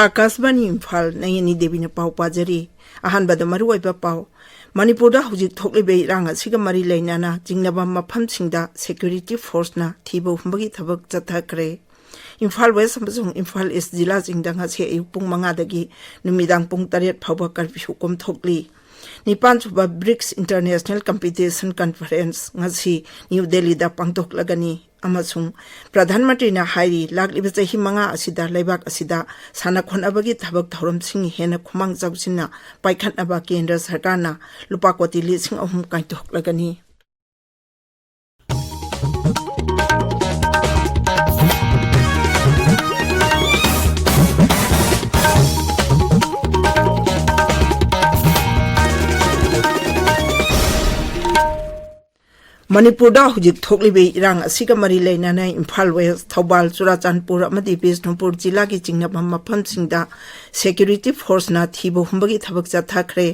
आकाशवाणी इम्फाल नयनी देवी ने पाव पाजरी अहानबद मरुओइबा पाव मणिपुरदा हुजिक थोक्लिबे इरांग असिगा मरी लैनाना जिंगनबा मफमसिंगदा सिक्योरिटी फोर्सना थीबो हुंबगी थबक चथाखरे इम्फाल वेस्ट अमसुंग इम्फाल ईस्ट जिला जिंगदंगा से अयुक पुंग मंगादगी नुमिदांग पुंग 8 फावबा कर्फ्यू कोम थोक्ली निपान सुबा BRICS international competition conference ngasi new Delhi दा पांगथोक्लगनी अमसुंग प्रधानमंत्री ना हाइरी लाक्लिबे चही मंगा असिदा लेबाक असिदा साना खोनाबगी थबक थौरमसिंग हेना खुमांग जाउसिना पाइखतनाबा केंद्र सरकारना लुपा कोटी लिसिंग अहुम काइथोक्लगनी मणिपुरदा हुजिक थोक्लिबे इरांग असिगा मरी लैनाना इम्फाल वेस्ट थौबाल चुराचांदपुर अमदी बिष्णुपुर जिला की चिंगनबा मफमसिंगदा सिक्योरिटी फोर्सना थीबो हुंबगी थबक चथाखरे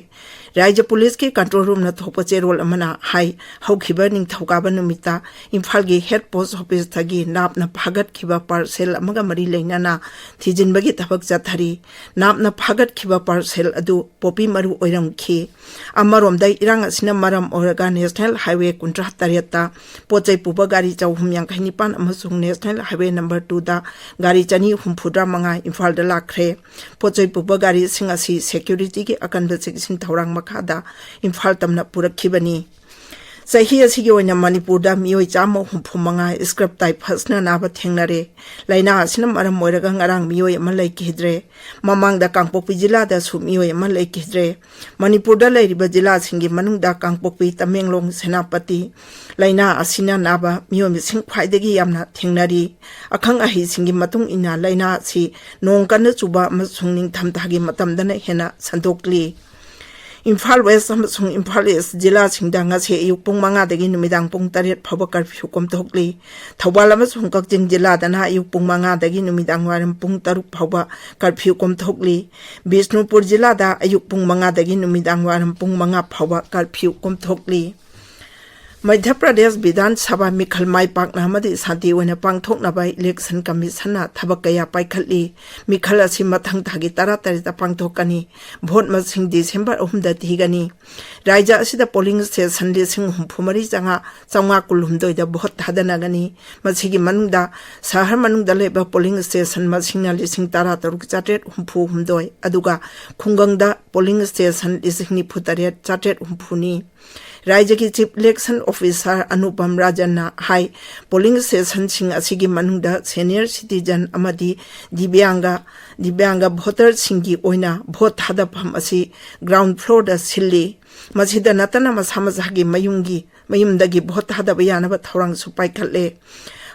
राज्य पुलिस के कंट्रोल रूम न थोप चेरोल अमना हाई हौखिबा निंगथौकाबा नुमिता इम्फाल की हेड पोस्ट ऑफिस थगी नापना फागत खिबा पार्सेल अमगा मरी लैनाना थीजिनबगी थबक चथारी नापना फागत खिबा पार्सेल अदु पोपी मरु ओइरमखि अमरोमदा इरांग असिना मरम ओरगा नेशनल हाईवे 63 पोचै पुबा गाड़ी चौहुम यांखैनिपान अमसुंग नेशनल हाईवे नंबर 2 दा गाड़ी चनी हुमफुद्रा मंगा इम्फाल दा लाखरे पोचै पुबा गाड़ी सिंग असि सिक्योरिटी की अकनब चेकिसिन थौरांग मखादा इम्फाल तमना पुरखिबनी सही असिगी ओइना मणिपुरदा मियोय 135 स्क्रब टाइप फसना नाबा थेंगनरे लाइना असिना मरम मोइरगा ngarang मियोय अमा लैखिद्रे ममांगदा कांगपोकपी जिला दा सु मियोय अमा लैखिद्रे मणिपुरदा लैरिबा जिला सिंगी मनुंगदा कांगपोकपी तमेंगलोंग सेनापति लाइना असिना नाबा मियोय मिसिंग ख्वाइदगी यामना थेंगनरी अखंग अहि सिंगी मतुंग इना लाइना सि नोंग कन्न चुबा अमसुंग निंगथमथागी मतमदना हेना संदोक्ली इम्फाल वेस्ट अमसुंग इम्फाल ईस्ट जिला सिंगदांगा से अयुक पुंग मंगादगी नुमिदांग पुंग 8 फावबा कर्फ्यू कोम थोक्ली थौबाल अमसुंग कक्चिंग जिला दना अयुक पुंग मंगादगी नुमिदांग वारम पुंग 3 फावबा कर्फ्यू कोम थोक्ली बिष्णुपुर जिला दा अयुक पुंग मंगादगी नुमिदांग वारम पुंग 5 फावबा कर्फ्यू कोम थोक्ली मध्य प्रदेश विधान सभा मिखल माई पाकना मदि शांति ओइना पांगथोकनाबा इलेक्शन कमीशनना थबक कया पाइखली मिखल असि मथंग थागी 13 ता पांगथोकनी भोट मसिंग डिसेंबर 3 दा थिगनी राज्य असिदा पोलिंग स्टेशन लिसिंग हुमफुमरी जंगा चंगा कुलहुमदोय दा भोट थादनागनी मसिगी मनुंगदा शहर मनुंगदा लेबा पोलिंग स्टेशन मसिंगना लिसिंग 13 हुमफुमदोय अदुगा खुंगंगदा पोलिंग स्टेशन लिसिंग निफुतरे 4 राज्य की chief election officer Anupam Rajan high polling station सिंग असिगी मनुंगदा सीनियर सिटीजन अमदी दिव्यांग भोटर सिंगी ओइना भोट थादफम असि ग्राउंड फ्लोर दा सिल्ली मसिदा नतना मसामसागी मयुमदगी भोट थादबा यानबा थौरांग सुपाइखले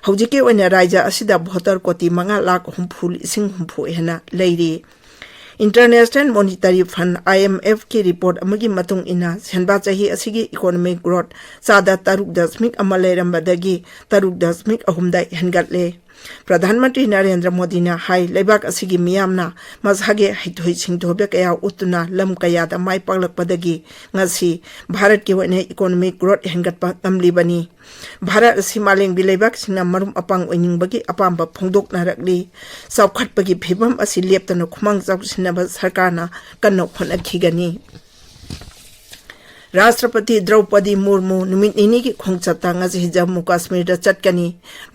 हौजिके ओइना राज्य असिदा भोटर कोटी 5 लाख हुमफु हेना लैरी इंटरनेशनल मॉनिटरी फंड IMF की रिपोर्ट अमगी मतुंग इना सेनबा चाही असिगी इकोनॉमिक ग्रोथ चादा 3.1 लेरंबदगी 3.3 हेनगतले प्रधानमंत्री नरेंद्र मोदी ने हाई लेबाक असिगी मियामना मजहागे हिथोई सिंथोबे कया उतुना लम कयादा माई पागलकपदगी ngasi भारत की वने इकोनॉमिक ग्रोथ हेंगतपा तमलिबनी भारत असि मालेंग बिलेबाक सिंना मरुम अपांग ओइनिंगबगी अपांबा फोंदोकनारकली सावखटपगी फिबम असि लेप्तन खुमांग जाउसिनबा सरकारना कन्नो फनखिगनी राष्ट्रपति द्रौपदी मुर्मू नुमित निनी की खोंगचता ngasi जम्मू कश्मीर दा चटकनी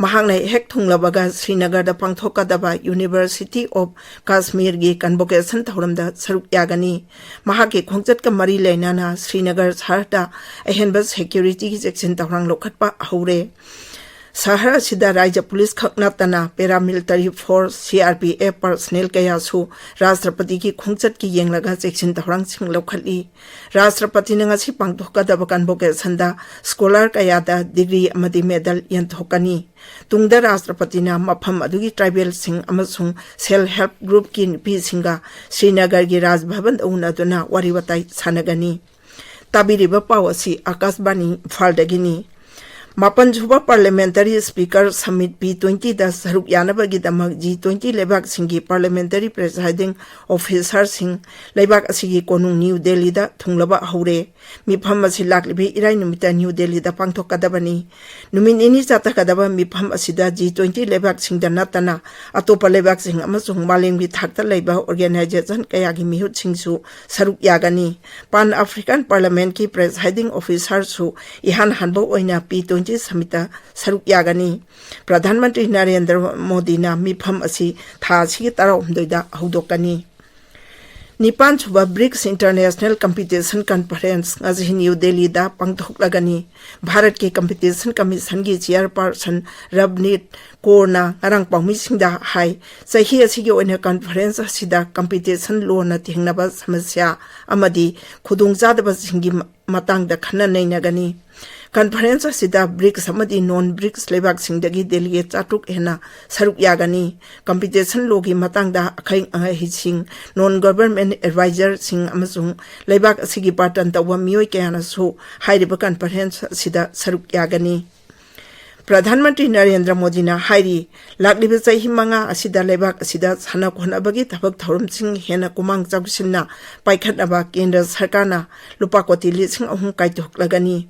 महांगना हेक थुंगलबगा श्रीनगर दा पांगथोकदबा यूनिवर्सिटी ऑफ कश्मीर की कन्वोकेशन थौरमदा सरुक यागनी महाके खोंगचत का मरी लेनाना श्रीनगर शहर दा अहेनबा सिक्योरिटी की सेक्शन तौरंग लोखटपा हौरे शहर सिदा राज्य पुलिस खकनातना पैरामिलिटरी फोर्स CRPF पर्सनल कयासु राष्ट्रपति की खोंगचत की येंगलगा सेक्शन तौरंग सिंग लौखली राष्ट्रपति ने ngasi पांगथोकदबा कन्वोकेशन दा स्कॉलर कयादा डिग्री अमदी मेडल यंथोकनी तुंगदा राष्ट्रपति ना मफम अदुगी ट्राइबल सिंग अमसुंग सेल्फ हेल्प ग्रुप की नुपी सिंगा श्रीनगर की Raj Bhavan उनदुना वारीवताई सानगनी ताबिरिबा पावसी Akashvani फालदगिनी Mapan Juba Parliamentary Speaker Summit P20 da Saruk Yanabagi Damak G20 Lebak Singi Parliamentary Presiding Officer Sing Lebak Asigi Konung New Delhi da Tunglaba Haure Mipam Asilak Libi Irai Numita New Delhi da Pangtok Kadabani Numin Ini Zata Kadaba Mipam Asida G20 Lebak Sing da Natana Atopa Lebak Sing Amasung Maling Bitakta Leba Organization Kayagi Mihut Singsu Saruk Yagani Pan African Parliament Ki Presiding Officer Su Ihan Hanbo Oina P20 Samita Saruk Yagani Pradhan Mantri Narendra Modi na Mipam Asi Tha Sigi Tara Umdoida Hudokani Nipan Chuba BRICS International Competition Conference Ngazi New Delhi da Pangthok Lagani Bharat ke Competition Commission ki Chairperson Rabnit Korna Arang Pangmi Singda Hai Sahi Asigi Oina Conference Asida Competition Law na Tingnaba Samasya Amadi Khudung Zadaba Singi Matang da Khana Nainagani Conference Asida BRICS Amadi non-BRICS Lebak Singdagi Delegate Chatuk Hena Saruk Yagani Competition Logi Matang da Akaing Hising non-government advisor Sing Amazung Lebak Asigi Patan Tawa Miyoi Kayana So Hairiba Conference Asida Saruk Yagani Pradhan Mantri Narendra Modi na Hairi Lakliba Sahi Manga Asida Lebak Asida Sana Konabagi Tabak Thorum Sing Hena Kumang Chawsina Paikhatnaba Kendra Sarkana Lupa Koti Lising Ahung Kaitok Lagani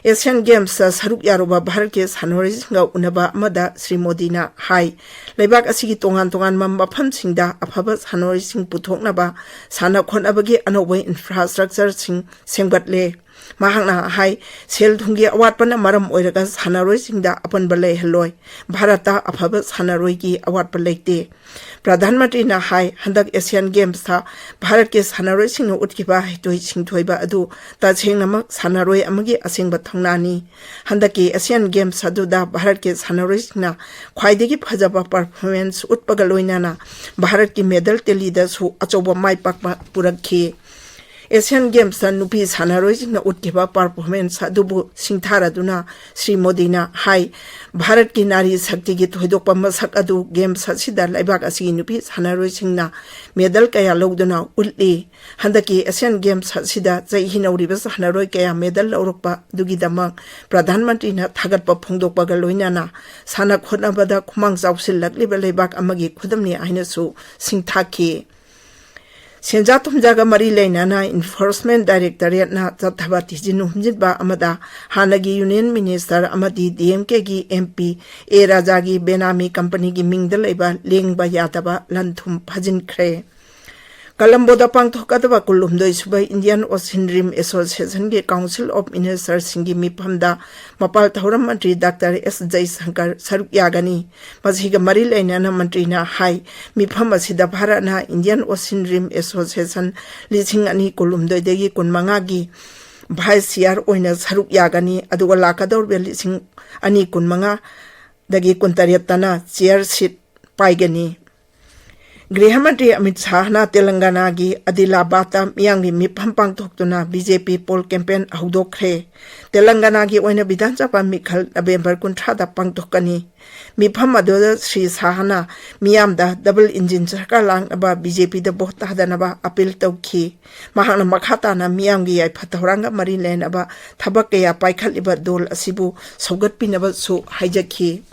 Asian Games Saruk Yaroba Bharat ke Sanori Singa Unaba Amada Sri Modi na Hai Lebak Asigi Tongan Mambapam Singda Apaba Sanori Sing Puthoknaba Sana Konabagi Anowe Infrastructure Sing Semgatle Mahangna Hai Sel Thungi Awatpana Maram Oiraga Sanaroi Singda Apan Balay Heloi Bharata Apaba Sanaroi ki Awat Balate Pradhan Mantri na Hai Handak Asian Games tha Bharat ke Sanaroi Sing Utkiba Hitoi Sing Thoiba Adu Ta Cheng Namak Sanaroi Amagi Asing Bathangnani Handaki Asian Games Aduda Bharat ke Sanaroi Singna Khwaidagi Phajaba Performance Utpagaloinana Bharat ki medal telida su Achoba Mai Pakpa Purakhi Asian Games Nupi Sanaroi na Utkiba Performance Adubu Singthara Duna Sri Modi na Hai Bharat ki Nari Shakti ki Thoidokpa Masak Adu Games Asida Laibak Asigi Nupi Sanaroi Singna medal kaya logduna Utli Handaki Asian Games Asida Zai Hinauriba Sanaroi kaya medal Lauropa Dugidamang Pradhan Mantri na Thagatpa Phongdokpa Galoinana Sana Khotnabada Khumang Chawsil Lakliba Laibak Amagi Khudamni Ainasu Singthaki Senja Tumjaga Mari Lainana Enforcement Directorate na Tathabati Jinumjitba Amada Hanagi Union Minister Amadi DMK gi MP A Rajagi Benami Company gi Mingdaleba Lengba Yataba Lanthum Phajin Kre Colombo da Pangthokataba Kulumdoi Subai Indian Ocean Rim Association ge Council of Ministers Singi Miphamda Mapal Thoram Mantri Dr. S. Jaisankar Saruk Yagani Masiga Mari Lainana Mantri na Hai Mipham Asida Bharat na Indian Ocean Rim Association Lising Ani Kulumdoi Degi Kunmangagi Vice Chair Oina Saruk Yagani Aduga Lakador Lising Ani Kunmanga Dagi Kuntariatana Chair Seat Paigani Grihamantri Amit Shahna Telangana gi Adilabata Miyangi Mipham Pangthoktuna BJP poll campaign Hudokre Telangana gi Oina Vidhan Sabha Mikhal November 13 da Pangthokani Mipham Adoda Sri Shahna Miyamda double engine sarkar langnaba BJP da vote hadanaba appeal tawki Mahana Makhatana Miyamgi Yai Phathoranga Mari Lenaba Thabak kaya Paikhaliba dol asibu Saugat Pinaba su Hijaki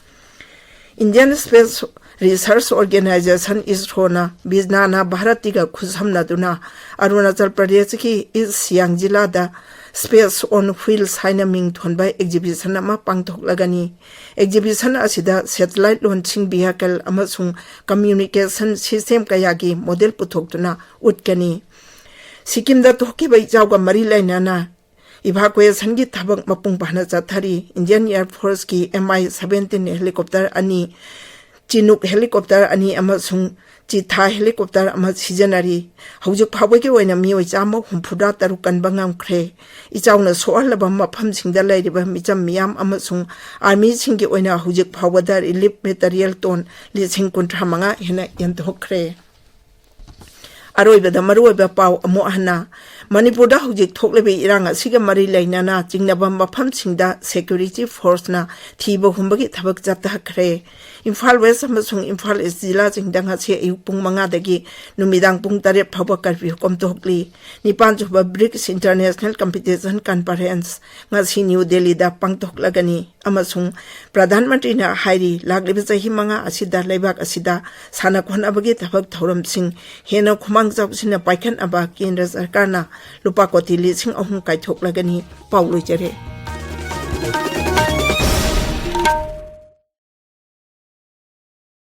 Indian Space Research Organization ISRO Biznana Bharatiga Khuzhamna Duna Arunachal Pradesh ki East Siang Jilla da Space on Wheels haina ming thonbai exhibition ama pangthok lagani exhibition asida satellite launching vehicle amasung communication system kayagi model puthokduna utkani Sikkim da thoki bai jawga mari lainana evacuation gi thabak mapung bahna chathari Indian Air Force ki Mi-17 helicopter ani Chinook helicopter ani amasung Chitha helicopter ama sijanari haujuk phawagi oina mioi chama humpuda tarukan bangam khre ichauna soalaba mafam singda lairiba micham miyam amasung army singi oina haujuk phawada relief material ton lising kuntra manga hena yanthokre Aroibada maruiba pau amo hana Manipur hujik thoklebe iranga siga mari lainana jingnaba mafam singda security force na thiba humbagi thabak jata khre Imphal West amasung Imphal East Jila jingdang ngasi ayuk pung mangadagi numidang pung tarep phawa karpi hukom tohkli nipan chuba BRICS International Competition Conference ngasi New Delhi da pangtohlagani amasung Pradhan Mantri na hairi lagliba chahi manga asida leibak asida sana khonabagi thabak thoram sing hena khumang chawsina paikhan aba kendra sarkarna lupa koti lising ahum kaithoklagani pauloi jare